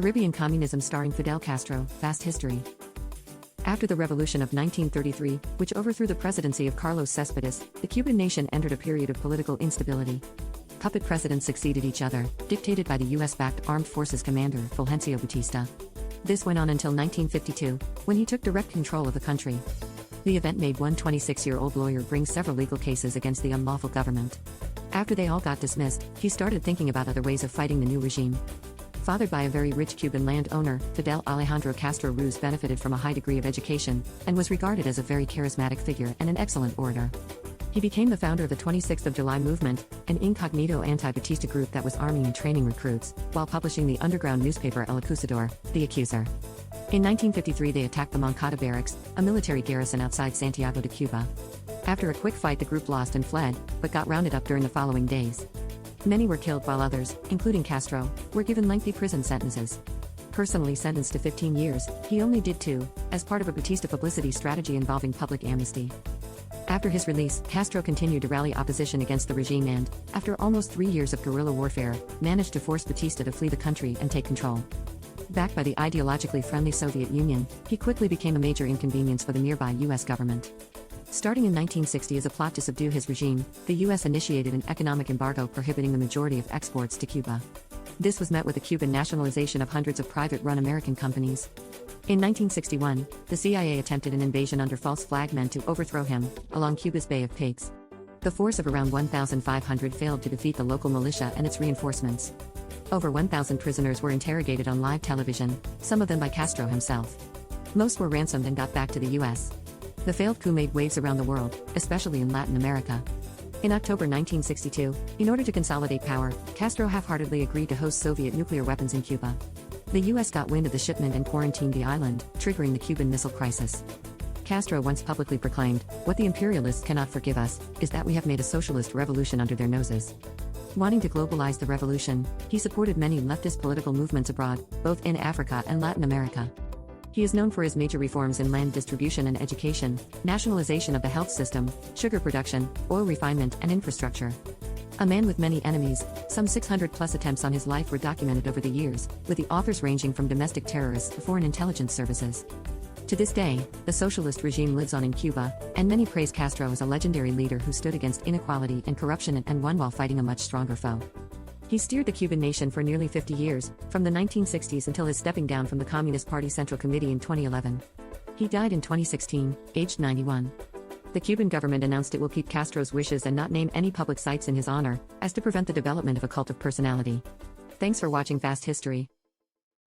Caribbean Communism starring Fidel Castro, Fast History. After the Revolution of 1933, which overthrew the presidency of Carlos Céspedes, the Cuban nation entered a period of political instability. Puppet presidents succeeded each other, dictated by the US-backed Armed Forces commander, Fulgencio Batista. This went on until 1952, when he took direct control of the country. The event made one 26-year-old lawyer bring several legal cases against the unlawful government. After they all got dismissed, he started thinking about other ways of fighting the new regime. Fathered by a very rich Cuban landowner, Fidel Alejandro Castro Ruz benefited from a high degree of education, and was regarded as a very charismatic figure and an excellent orator. He became the founder of the 26th of July movement, an incognito anti-Batista group that was arming and training recruits, while publishing the underground newspaper El Acusador, The Accuser. In 1953 they attacked the Moncada barracks, a military garrison outside Santiago de Cuba. After a quick fight the group lost and fled, but got rounded up during the following days. Many were killed while others, including Castro, were given lengthy prison sentences. Personally sentenced to 15 years, he only did 2, as part of a Batista publicity strategy involving public amnesty. After his release, Castro continued to rally opposition against the regime and, after almost 3 years of guerrilla warfare, managed to force Batista to flee the country and take control. Backed by the ideologically friendly Soviet Union, he quickly became a major inconvenience for the nearby US government. Starting in 1960 as a plot to subdue his regime, the US initiated an economic embargo prohibiting the majority of exports to Cuba. This was met with the Cuban nationalization of hundreds of private-run American companies. In 1961, the CIA attempted an invasion under false flag men to overthrow him, along Cuba's Bay of Pigs. The force of around 1,500 failed to defeat the local militia and its reinforcements. Over 1,000 prisoners were interrogated on live television, some of them by Castro himself. Most were ransomed and got back to the US. The failed coup made waves around the world, especially in Latin America. In October 1962, in order to consolidate power, Castro half-heartedly agreed to host Soviet nuclear weapons in Cuba. The US got wind of the shipment and quarantined the island, triggering the Cuban Missile Crisis. Castro once publicly proclaimed, "What the imperialists cannot forgive us, is that we have made a socialist revolution under their noses." Wanting to globalize the revolution, he supported many leftist political movements abroad, both in Africa and Latin America. He is known for his major reforms in land distribution and education, nationalization of the health system, sugar production, oil refinement and infrastructure. A man with many enemies, some 600+ attempts on his life were documented over the years, with the authors ranging from domestic terrorists to foreign intelligence services. To this day, the socialist regime lives on in Cuba, and many praise Castro as a legendary leader who stood against inequality and corruption and won while fighting a much stronger foe. He steered the Cuban nation for nearly 50 years, from the 1960s until his stepping down from the Communist Party Central Committee in 2011. He died in 2016, aged 91. The Cuban government announced it will keep Castro's wishes and not name any public sites in his honor, as to prevent the development of a cult of personality. Thanks for watching Fast History.